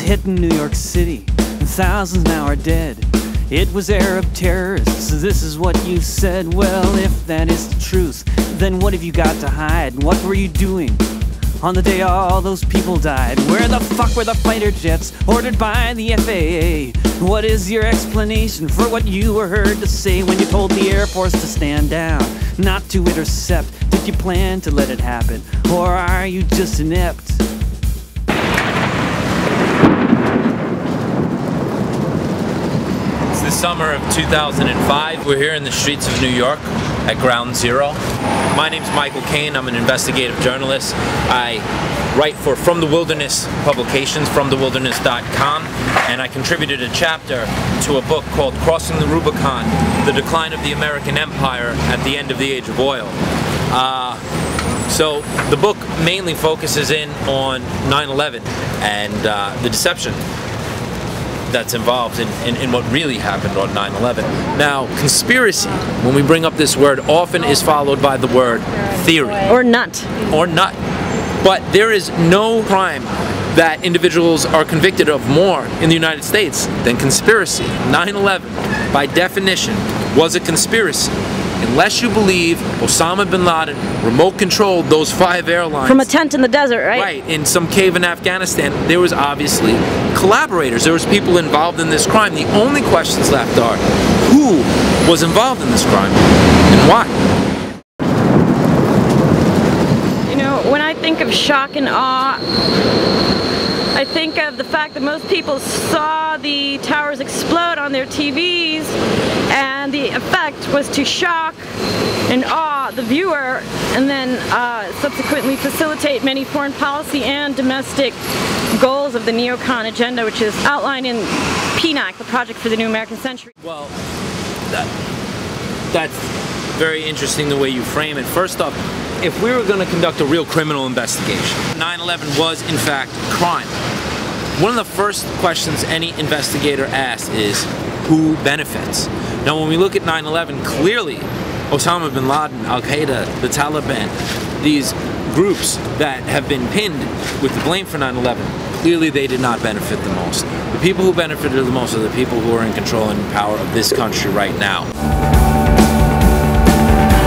hit in New York City, and thousands now are dead. It was Arab terrorists, this is what you said. Well, if that is the truth, then what have you got to hide? What were you doing on the day all those people died? Where the fuck were the fighter jets ordered by the FAA? What is your explanation for what you were heard to say when you told the Air Force to stand down, not to intercept? Did you plan to let it happen, or are you just inept? It's the summer of 2005. We're here in the streets of New York at Ground Zero. My name's Michael Kane. I'm an investigative journalist. I write for From the Wilderness publications, FromTheWilderness.com, and I contributed a chapter to a book called Crossing the Rubicon, The Decline of the American Empire at the End of the Age of Oil. So the book mainly focuses in on 9/11 and the deception that's involved in what really happened on 9/11. Now, conspiracy, when we bring up this word, often is followed by the word theory. Or nut. Or nut. But there is no crime that individuals are convicted of more in the United States than conspiracy. 9/11, by definition, was a conspiracy. Unless you believe Osama bin Laden remote controlled those 5 airlines. From a tent in the desert, right? Right, in some cave in Afghanistan, there was obviously collaborators. There was people involved in this crime. The only questions left are, who was involved in this crime and why? You know, when I think of shock and awe, I think of the fact that most people saw the towers explode on their TVs, and the effect was to shock and awe the viewer, and then subsequently facilitate many foreign policy and domestic goals of the neocon agenda, which is outlined in PNAC, the Project for the New American Century. Well, that's very interesting the way you frame it. First off, if we were going to conduct a real criminal investigation, 9/11 was in fact crime. One of the first questions any investigator asks is, who benefits? Now, when we look at 9/11, clearly Osama bin Laden, Al-Qaeda, the Taliban, these groups that have been pinned with the blame for 9/11, clearly they did not benefit the most. The people who benefited the most are the people who are in control and power of this country right now.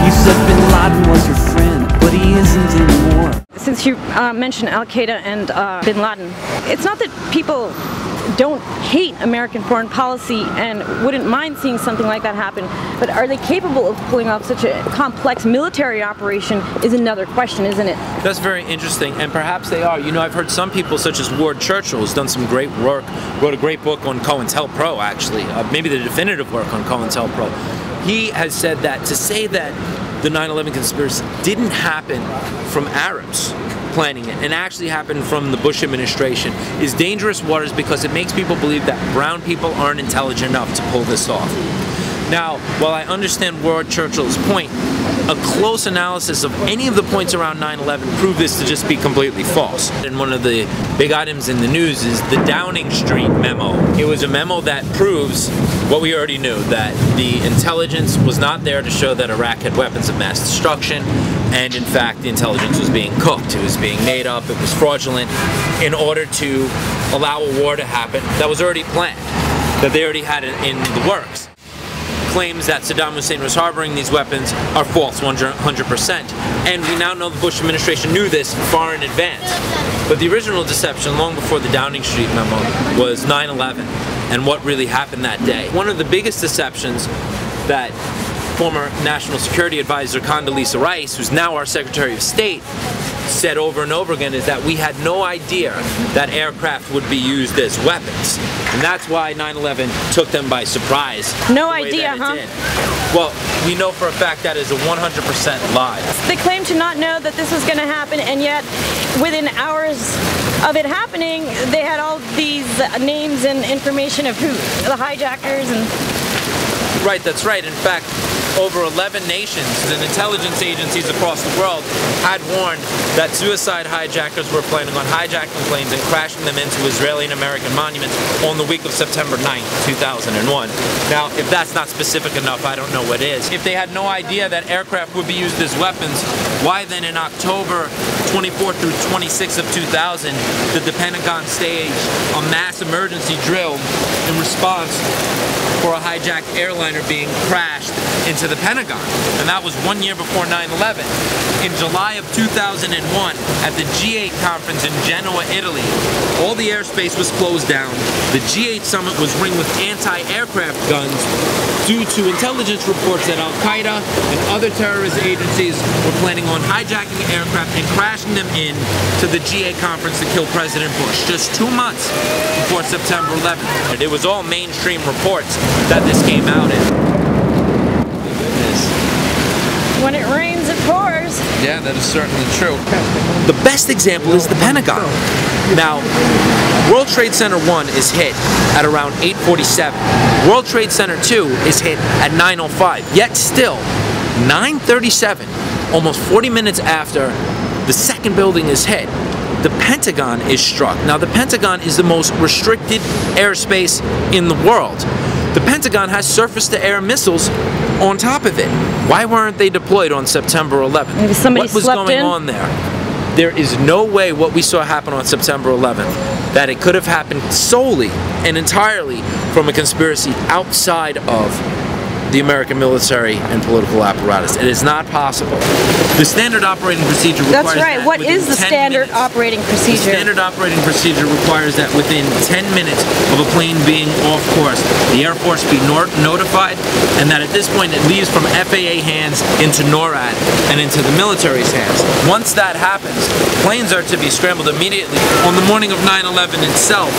You said bin Laden was your friend, but he isn't anymore. Since you mentioned Al-Qaeda and bin Laden, it's not that people don't hate American foreign policy and wouldn't mind seeing something like that happen, but are they capable of pulling off such a complex military operation is another question, isn't it? That's very interesting, and perhaps they are. You know, I've heard some people, such as Ward Churchill, who's done some great work, wrote a great book on COINTELPRO, actually, maybe the definitive work on COINTELPRO. He has said that to say that the 9/11 conspiracy didn't happen from Arabs planning it and actually happened from the Bush administration is dangerous waters, because it makes people believe that brown people aren't intelligent enough to pull this off. Now, while I understand Ward Churchill's point, a close analysis of any of the points around 9/11 prove this to just be completely false. And one of the big items in the news is the Downing Street memo. It was a memo that proves what we already knew, that the intelligence was not there to show that Iraq had weapons of mass destruction, and in fact the intelligence was being cooked, it was being made up, it was fraudulent in order to allow a war to happen that was already planned, that they already had it in the works. Claims that Saddam Hussein was harboring these weapons are false, 100%. And we now know the Bush administration knew this far in advance. But the original deception, long before the Downing Street memo, was 9/11 and what really happened that day. One of the biggest deceptions that former National Security Advisor Condoleezza Rice, who's now our Secretary of State, said over and over again is that we had no idea that aircraft would be used as weapons. And that's why 9/11 took them by surprise. No idea, huh? Well, we know for a fact that is a 100% lie. They claim to not know that this was going to happen, and yet within hours of it happening, they had all these names and information of who the hijackers and... Right, that's right. In fact, over 11 nations and intelligence agencies across the world had warned that suicide hijackers were planning on hijacking planes and crashing them into Israeli and American monuments on the week of September 9th, 2001. Now, if that's not specific enough, I don't know what is. If they had no idea that aircraft would be used as weapons, why then in October 24th through 26th of 2000 did the Pentagon stage a mass emergency drill in response for a hijacked airliner being crashed into the Pentagon? And that was 1 year before 9/11. In July of 2001, at the G8 conference in Genoa, Italy, all the airspace was closed down. The G8 summit was ringed with anti-aircraft guns due to intelligence reports that Al-Qaeda and other terrorist agencies were planning on hijacking aircraft and crashing them in to the G8 conference to kill President Bush, just 2 months before September 11th. It was all mainstream reports that this came out in. When it rains, it pours. Yeah, that is certainly true. The best example is the Pentagon. Now, World Trade Center 1 is hit at around 8:47. World Trade Center 2 is hit at 9:05. Yet still, 9:37, almost 40 minutes after the second building is hit, the Pentagon is struck. Now, the Pentagon is the most restricted airspace in the world. The Pentagon has surface-to-air missiles on top of it. Why weren't they deployed on September 11th? Maybe somebody what was slept going in? on there? There is no way what we saw happen on September 11th that it could have happened solely and entirely from a conspiracy outside of the American military and political apparatus. It is not possible. The standard operating procedure requires That's right. that What within is the 10 standard minutes, operating the procedure? standard operating procedure requires that within 10 minutes of a plane being off course, the Air Force be notified, and that at this point it leaves from FAA hands into NORAD and into the military's hands. Once that happens, planes are to be scrambled immediately. On the morning of 9/11 itself,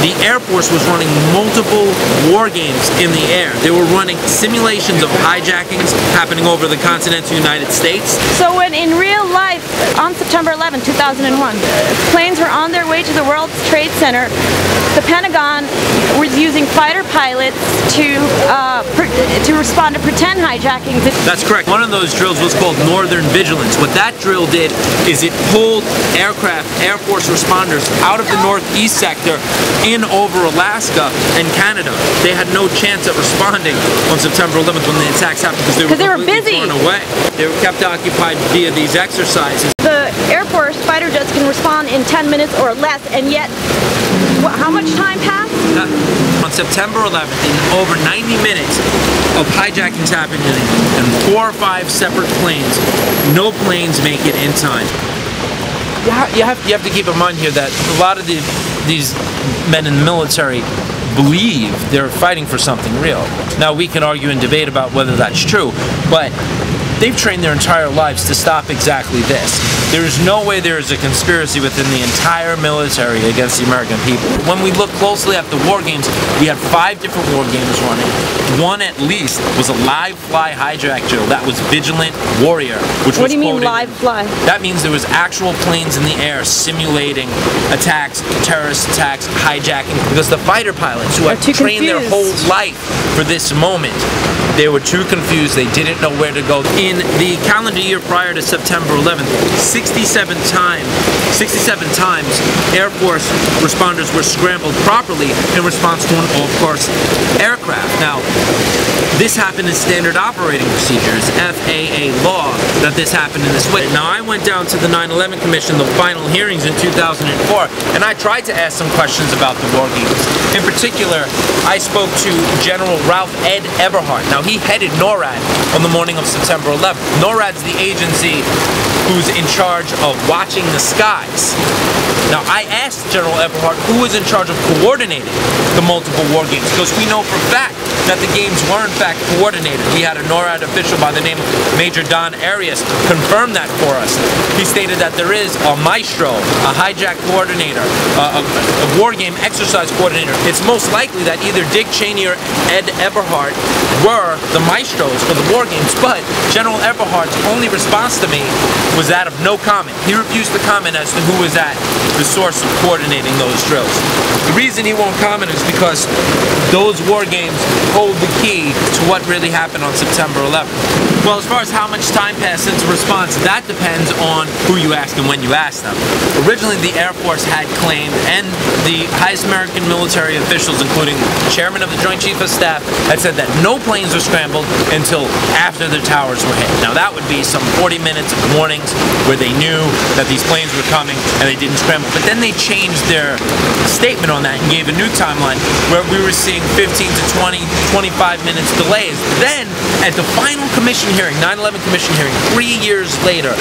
the Air Force was running multiple war games in the air. They were running simulations of hijackings happening over the continental United States. So when in real life, on September 11, 2001, planes were on their way to the World Trade Center, the Pentagon was using fighter pilots to respond to pretend hijackings. That's correct. One of those drills was called Northern Vigilance. What that drill did is it pulled aircraft, Air Force responders out of the northeast sector in over Alaska and Canada. They had no chance at responding on September 11th when the attacks happened because they were busy. Thrown away. They were kept occupied via these exercises. The Air Force fighter jets can respond in 10 minutes or less, and yet, how much time passed? On September 11th, in over 90 minutes of hijackings happening in 4 or 5 separate planes, no planes make it in time. You have to keep in mind here that a lot of these men in the military believe they're fighting for something real. Now, we can argue and debate about whether that's true, but they've trained their entire lives to stop exactly this. There is no way there is a conspiracy within the entire military against the American people. When we look closely at the war games, we had 5 different war games running. One at least was a live fly hijack drill. That was Vigilant Warrior, which was What do you mean quoted live fly? That means there was actual planes in the air simulating attacks, terrorist attacks, hijacking, because the fighter pilots who had trained their whole life for this moment, they were too confused, they didn't know where to go. In the calendar year prior to September 11th, 67 times Air Force responders were scrambled properly in response to an off-course aircraft. Now, this happened in standard operating procedures, FAA law, that this happened in this way. Now, I went down to the 9/11 Commission, the final hearings in 2004, and I tried to ask some questions about the war games. In particular, I spoke to General Ralph Ed Eberhart. Now, he headed NORAD on the morning of September 11th. NORAD's the agency who's in charge of watching the skies. Now, I asked General Eberhart who was in charge of coordinating the multiple war games, because we know for a fact that the games were in fact coordinated. We had a NORAD official by the name of Major Don Arias confirm that for us. He stated that there is a maestro, a hijack coordinator, a war game exercise coordinator. It's most likely that either Dick Cheney or Ed Eberhart were the maestros for the war games, but General Eberhart's only response to me was that of no comment. He refused to comment as to who was at the source of coordinating those drills. The reason he won't comment is because those war games hold the key to what really happened on September 11th? Well, as far as how much time passed since the response, that depends on who you ask and when you ask them. Originally, the Air Force had claimed, and the highest American military officials, including the chairman of the Joint Chief of Staff, had said that no planes were scrambled until after the towers were hit. Now, that would be some 40 minutes of warnings where they knew that these planes were coming and they didn't scramble. But then they changed their statement on that and gave a new timeline where we were seeing 15 to 20, 25 minutes delays. Then, at the final commission hearing, 9/11 commission hearing, 3 years later,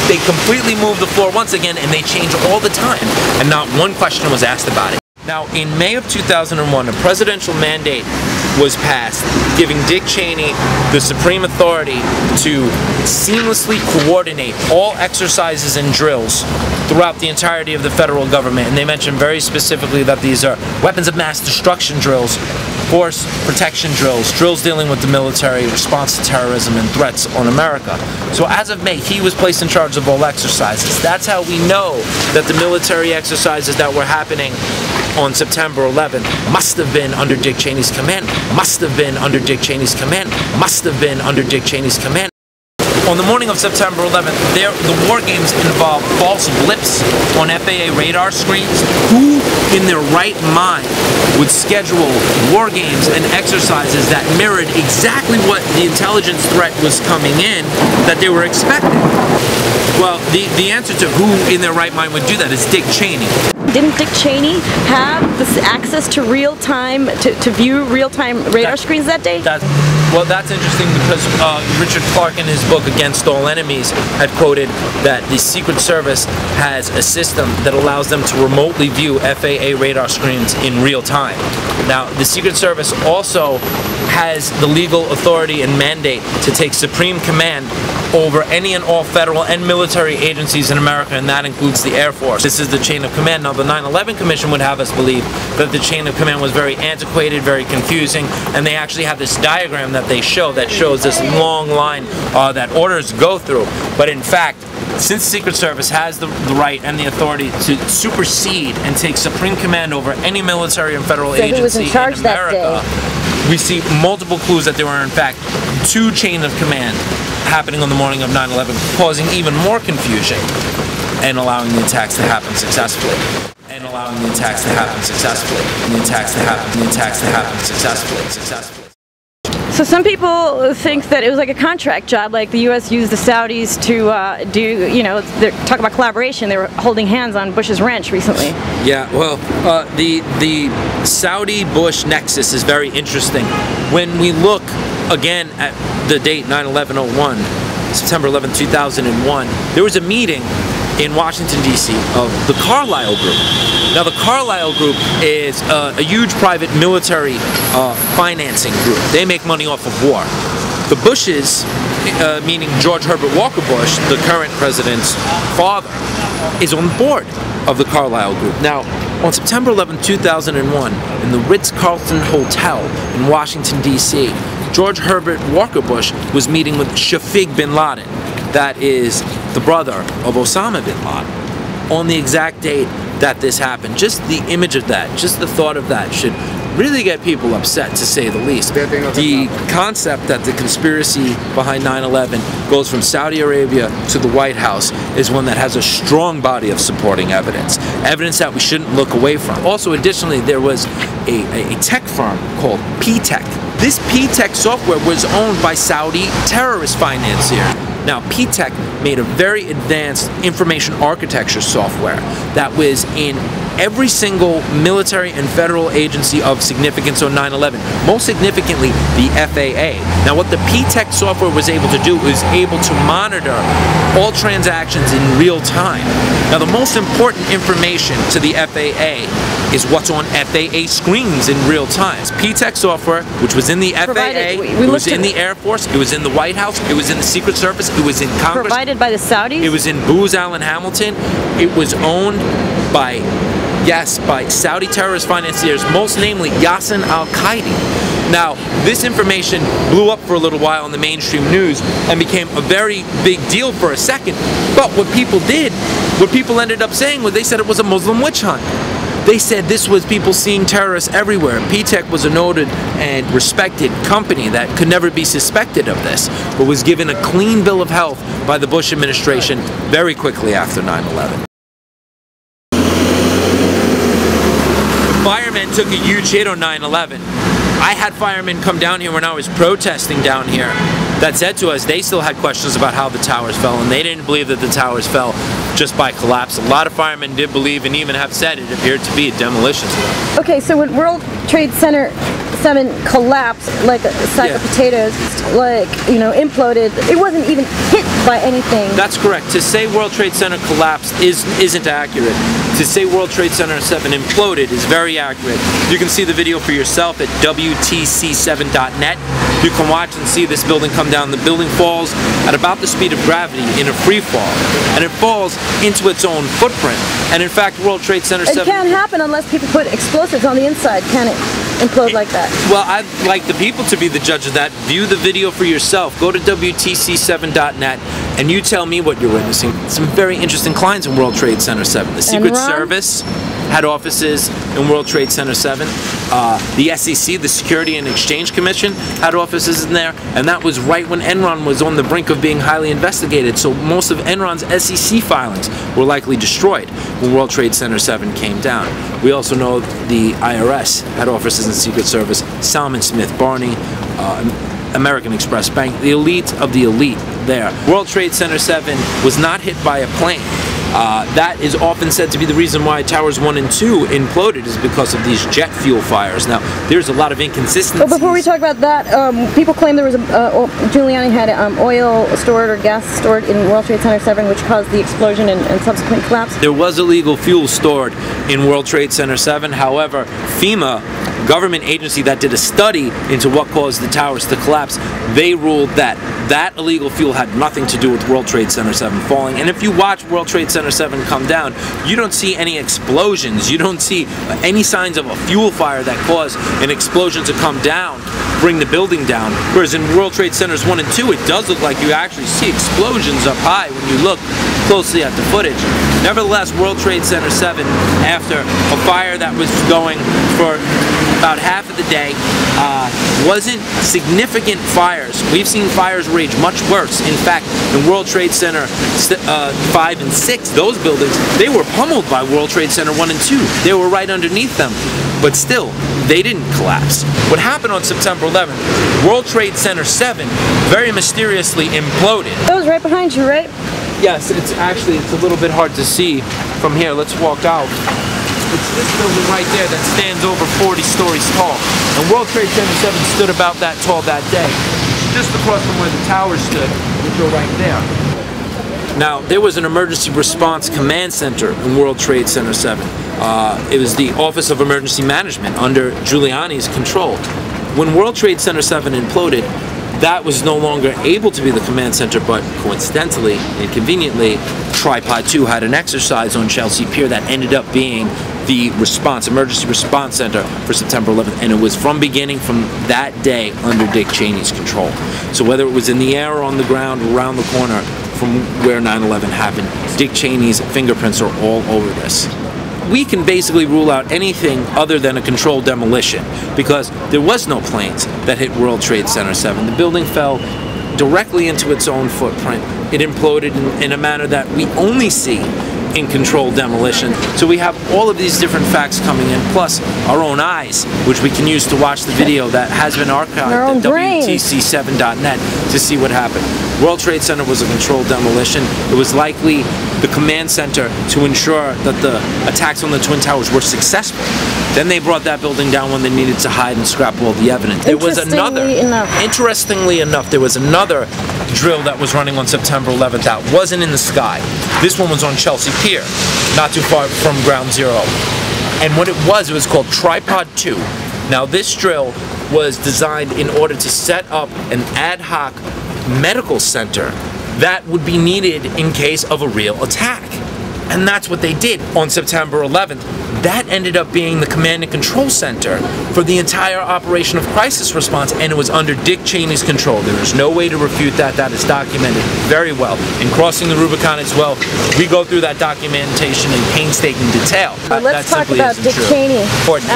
they completely moved the floor once again, and they changed all the time, and not one question was asked about it. Now, in May of 2001, a presidential mandate was passed giving Dick Cheney the supreme authority to seamlessly coordinate all exercises and drills throughout the entirety of the federal government. And they mentioned very specifically that these are weapons of mass destruction drills, force protection drills, drills dealing with the military, response to terrorism and threats on America. So as of May, he was placed in charge of all exercises. That's how we know that the military exercises that were happening on September 11th must have been under Dick Cheney's command, must have been under Dick Cheney's command, must have been under Dick Cheney's command. On the morning of September 11th, the war games involved false blips on FAA radar screens. Who in their right mind would schedule war games and exercises that mirrored exactly what the intelligence threat was coming in that they were expecting? Well, the answer to who in their right mind would do that is Dick Cheney. Didn't Dick Cheney have this access to real-time, to view real-time radar screens that day? Well, that's interesting because Richard Clarke in his book Against All Enemies had quoted that the Secret Service has a system that allows them to remotely view FAA radar screens in real time. Now, the Secret Service also has the legal authority and mandate to take supreme command over any and all federal and military agencies in America, and that includes the Air Force. This is the chain of command. Now, the 9/11 Commission would have us believe that the chain of command was very antiquated, very confusing, and they actually have this diagram that they show that shows this long line that orders go through. But in fact, since the Secret Service has the right and the authority to supersede and take supreme command over any military and federal agency in America, we see multiple clues that there were in fact two chains of command happening on the morning of 9/11, causing even more confusion and allowing the attacks to happen successfully. And allowing the attacks to happen successfully. And the attacks to happen, the attacks to happen successfully. So some people think that it was like a contract job, like the U.S. used the Saudis to do, you know, talk about collaboration. They were holding hands on Bush's ranch recently. Yeah, well, the Saudi-Bush nexus is very interesting. When we look again at the date 9/11/01, September 11, 2001, there was a meeting in Washington, D.C. of the Carlyle Group. Now, the Carlyle Group is a huge private military financing group. They make money off of war. The Bushes, meaning George Herbert Walker Bush, the current president's father, is on the board of the Carlyle Group. Now, on September 11, 2001, in the Ritz-Carlton Hotel in Washington, D.C., George Herbert Walker Bush was meeting with Shafiq bin Laden, that is the brother of Osama bin Laden, on the exact date that this happened. Just the image of that, just the thought of that should really get people upset, to say the least. The concept that the conspiracy behind 9/11 goes from Saudi Arabia to the White House is one that has a strong body of supporting evidence. Evidence that we shouldn't look away from. Also, additionally, there was a tech firm called P-Tech. This P-Tech software was owned by Saudi terrorist financiers. Now, P-Tech made a very advanced information architecture software that was in every single military and federal agency of significance on 9/11. Most significantly, the FAA. Now, what the P-Tech software was able to do was able to monitor all transactions in real time. Now, the most important information to the FAA is what's on FAA screens in real time. P-Tech software, which was in the FAA, it was in the Air Force, it was in the White House, it was in the Secret Service, it was in Congress. Provided by the Saudis? It was in Booz Allen Hamilton. It was owned by, yes, by Saudi terrorist financiers, most namely Yassin al-Qaeda. Now, this information blew up for a little while in the mainstream news and became a very big deal for a second. But what people ended up saying was they said it was a Muslim witch hunt. They said this was people seeing terrorists everywhere. PTEC was a noted and respected company that could never be suspected of this, but was given a clean bill of health by the Bush administration very quickly after 9/11. Firemen took a huge hit on 9/11. I had firemen come down here when I was protesting down here that said to us they still had questions about how the towers fell, and they didn't believe that the towers fell just by collapse. A lot of firemen did believe and even have said it appeared to be a demolition. Okay, so when World Trade Center 7 collapsed like a sack of potatoes, like, you know, imploded, it wasn't even hit by anything. That's correct. To say World Trade Center collapsed isn't accurate. To say World Trade Center 7 imploded is very accurate. You can see the video for yourself at WTC7.net. You can watch and see this building come down. The building falls at about the speed of gravity in a free fall, and it falls into its own footprint. And in fact, World Trade Center 7... It can't happen unless people put explosives on the inside, can it? Implode like that. Well, I'd like the people to be the judge of that. View the video for yourself. Go to WTC7.net and you tell me what you're witnessing. Some very interesting clients in World Trade Center 7. The Secret Service had offices in World Trade Center 7. The SEC, the Security and Exchange Commission, had offices in there, and that was right when Enron was on the brink of being highly investigated. So most of Enron's SEC filings were likely destroyed when World Trade Center 7 came down. We also know the IRS had offices in the Secret Service, Salmon Smith Barney, American Express Bank, the elite of the elite there. World Trade Center 7 was not hit by a plane. That is often said to be the reason why Towers 1 and 2 imploded, is because of these jet fuel fires. Now, there's a lot of inconsistencies. But before we talk about that, people claim there was Giuliani had oil stored or gas stored in World Trade Center 7, which caused the explosion and subsequent collapse. There was illegal fuel stored in World Trade Center 7. However, FEMA, government agency that did a study into what caused the towers to collapse, they ruled that that illegal fuel had nothing to do with World Trade Center 7 falling. And if you watch World Trade Center 7 come down, you don't see any explosions. You don't see any signs of a fuel fire that caused an explosion to come down, bring the building down. Whereas in World Trade Centers 1 and 2, it does look like you actually see explosions up high when you look closely at the footage. Nevertheless, World Trade Center 7, after a fire that was going for about half of the day, wasn't significant fires. We've seen fires rage much worse. In fact, in World Trade Center 5 and 6, those buildings, they were pummeled by World Trade Center 1 and 2. They were right underneath them. But still, they didn't collapse. What happened on September 11th, World Trade Center 7 very mysteriously imploded. That was right behind you, right? Yes, it's a little bit hard to see from here. Let's walk out. It's this building right there that stands over 40 stories tall. And World Trade Center 7 stood about that tall that day. Just across from where the towers stood, which are right there. Now, there was an emergency response command center in World Trade Center 7. It was the Office of Emergency Management under Giuliani's control. When World Trade Center 7 imploded, that was no longer able to be the command center, but coincidentally and conveniently, Tripod 2 had an exercise on Chelsea Pier that ended up being the emergency response center for September 11th, and it was from that day under Dick Cheney's control. So whether it was in the air or on the ground, around the corner from where 9/11 happened, Dick Cheney's fingerprints are all over this. We can basically rule out anything other than a controlled demolition, because there was no planes that hit World Trade Center 7. The building fell directly into its own footprint. It imploded in a manner that we only see in controlled demolition. So we have all of these different facts coming in, plus our own eyes, which we can use to watch the video that has been archived at WTC7.net to see what happened. World Trade Center was a controlled demolition. It was likely the command center to ensure that the attacks on the Twin Towers were successful. Then they brought that building down when they needed to hide and scrap all the evidence. There was interestingly enough, there was another drill that was running on September 11th that wasn't in the sky. This one was on Chelsea Pier, not too far from Ground Zero. And what it was called Tripod 2. Now this drill was designed in order to set up an ad hoc medical center that would be needed in case of a real attack. And that's what they did on September 11th. that ended up being the command and control center for the entire operation of crisis response, and it was under Dick Cheney's control. There is no way to refute that. That is documented very well. In Crossing the Rubicon as well, we go through that documentation in painstaking detail. Well, let's talk about Dick Cheney.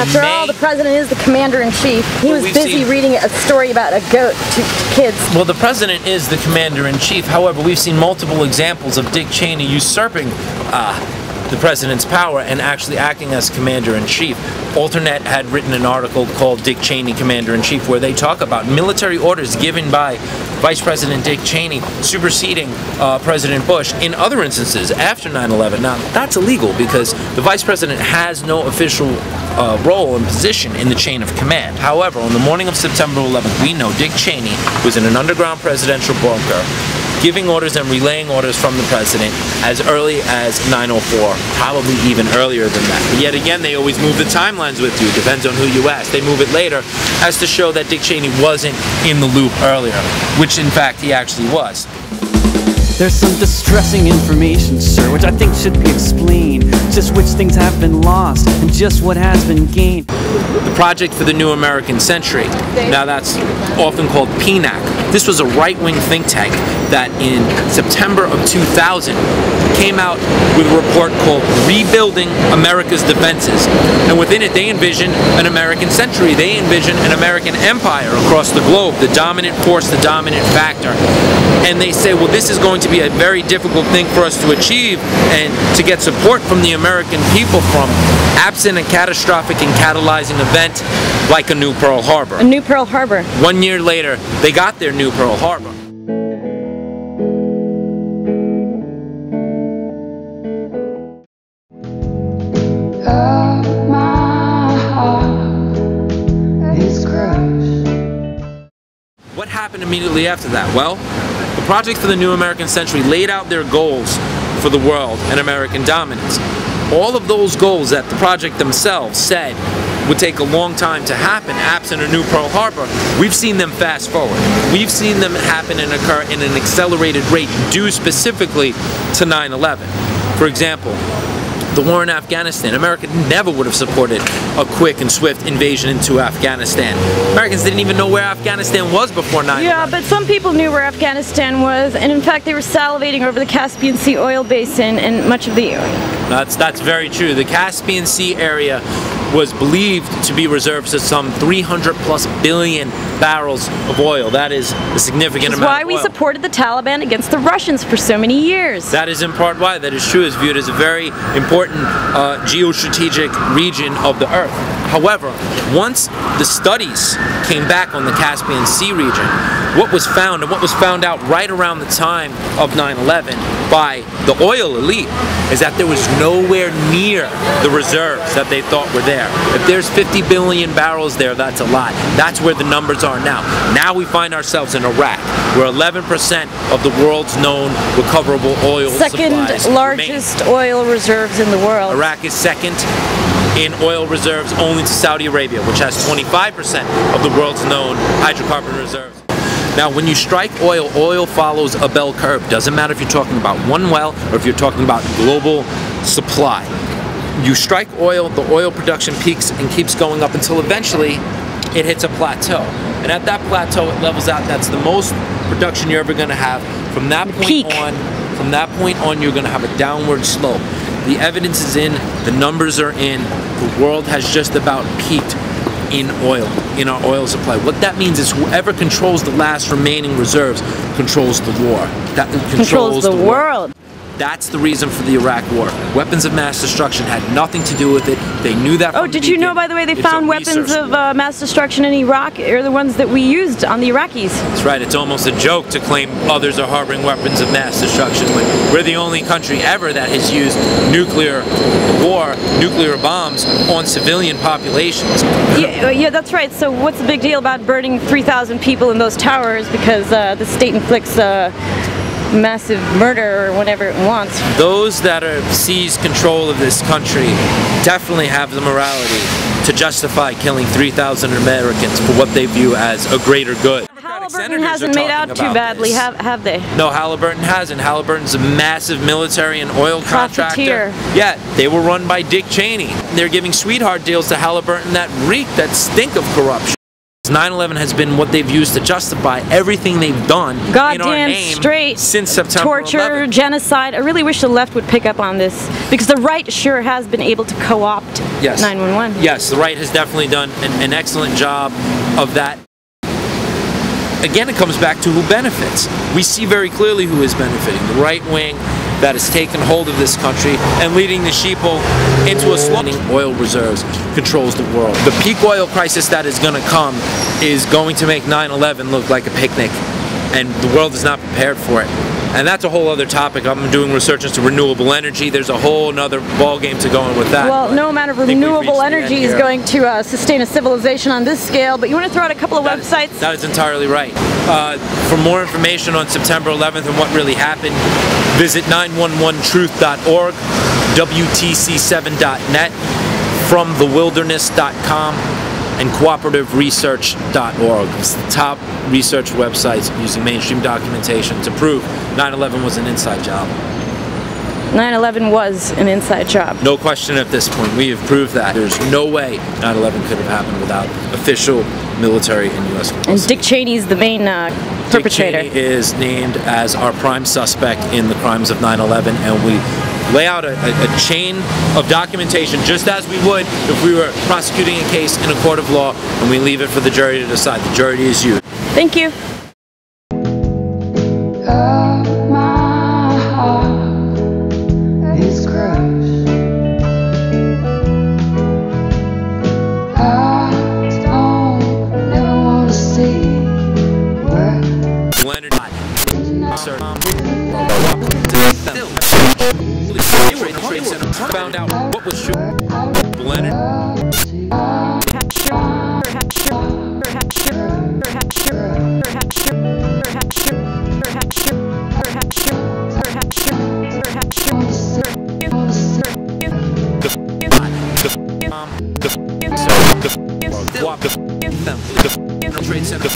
After all, the president is the commander-in-chief. He was busy reading a story about a goat to kids. Well, the president is the commander-in-chief. However, we've seen multiple examples of Dick Cheney usurping the president's power and actually acting as commander-in-chief. Alternate had written an article called Dick Cheney Commander-in-Chief, where they talk about military orders given by Vice President Dick Cheney superseding President Bush in other instances after 9/11. Now, that's illegal because the Vice President has no official role and position in the chain of command. However, on the morning of September 11th, we know Dick Cheney was in an underground presidential bunker giving orders and relaying orders from the president as early as 9:04, probably even earlier than that. But yet again, they always move the timelines with you. Depends on who you ask. They move it later as to show that Dick Cheney wasn't in the loop earlier, which in fact he actually was. There's some distressing information, sir, which I think should be explained. Just which things have been lost and just what has been gained. The Project for the New American Century. Now that's often called PNAC. This was a right-wing think tank that in September of 2000 came out with a report called Rebuilding America's Defenses. And within it they envisioned an American century. They envisioned an American empire across the globe, the dominant force, the dominant factor. And they say, well, this is going to be a very difficult thing for us to achieve and to get support from the American people from, absent a catastrophic and catalyzing event like a new Pearl Harbor. A new Pearl Harbor. 1 year later, they got their new Pearl Harbor. What happened immediately after that? Well, the Project for the New American Century laid out their goals for the world and American dominance. All of those goals that the project themselves said would take a long time to happen absent a new Pearl Harbor, we've seen them fast forward. We've seen them happen and occur in an accelerated rate due specifically to 9/11. For example, the war in Afghanistan. America never would have supported a quick and swift invasion into Afghanistan. Americans didn't even know where Afghanistan was before 9/11. Yeah, but some people knew where Afghanistan was, and in fact they were salivating over the Caspian Sea oil basin and much of the oil. That's very true. The Caspian Sea area was believed to be reserved to some 300+ billion barrels of oil. That is a significant amount of oil. That's why we supported the Taliban against the Russians for so many years. That is in part why. That is true. It's viewed as a very important geostrategic region of the earth. However, once the studies came back on the Caspian Sea region, what was found, and what was found out right around the time of 9/11 by the oil elite, is that there was nowhere near the reserves that they thought were there. If there's 50 billion barrels there, that's a lot. That's where the numbers are now. Now we find ourselves in Iraq, where 11% of the world's known recoverable oil supplies Second largest oil reserves in the world. Iraq is second in oil reserves only to Saudi Arabia, which has 25% of the world's known hydrocarbon reserves. Now, when you strike oil, oil follows a bell curve. Doesn't matter if you're talking about one well or if you're talking about global supply. You strike oil, the oil production peaks and keeps going up until eventually it hits a plateau. And at that plateau, it levels out. That's the most production you're ever going to have. From that point on, you're going to have a downward slope. The evidence is in, the numbers are in, the world has just about peaked in oil, in our oil supply. What that means is whoever controls the last remaining reserves controls the war. That controls the world. That's the reason for the Iraq War. Weapons of mass destruction had nothing to do with it. They knew that from the did you know, by the way, they found weapons of mass destruction in Iraq, or the ones that we used on the Iraqis? That's right. It's almost a joke to claim others are harboring weapons of mass destruction when we're the only country ever that has used nuclear bombs on civilian populations. Yeah, that's right. So what's the big deal about burning 3,000 people in those towers because the state inflicts massive murder or whatever it wants? Those that are seize control of this country definitely have the morality to justify killing 3,000 Americans for what they view as a greater good. Halliburton Halliburton hasn't made out too badly, have they? No, Halliburton hasn't. Halliburton's a massive military and oil contractor. Yeah, they were run by Dick Cheney. They're giving sweetheart deals to Halliburton that stink of corruption. 9/11 has been what they've used to justify everything they've done in our name straight since September torture, 11th. Genocide. I really wish the left would pick up on this, because the right sure has been able to co-opt 911. Yes, the right has definitely done an excellent job of that. Again, it comes back to who benefits. We see very clearly who is benefiting. The right wing that has taken hold of this country and leading the sheeple into a slump. Oil reserves controls the world. The peak oil crisis that is going to come is going to make 9/11 look like a picnic, and the world is not prepared for it. And that's a whole other topic. I'm doing research into renewable energy. There's a whole other ball game to go in with that. Well, no amount of renewable energy is going to sustain a civilization on this scale, but you want to throw out a couple of websites? That is entirely right. For more information on September 11th and what really happened, visit 911truth.org, WTC7.net, FromTheWilderness.com, and cooperativeresearch.org. It's the top research websites using mainstream documentation to prove 9/11 was an inside job. 9/11 was an inside job. No question at this point. We have proved that. There's no way 9/11 could have happened without official military and U.S. complicity. And Dick Cheney's the main perpetrator. Dick Cheney is named as our prime suspect in the crimes of 9/11, and we lay out a chain of documentation just as we would if we were prosecuting a case in a court of law, and we leave it for the jury to decide. The jury is you. Thank you. My heart is crushed. I don't ever want to see Leonard found out what was true. Leonard. Trade Center.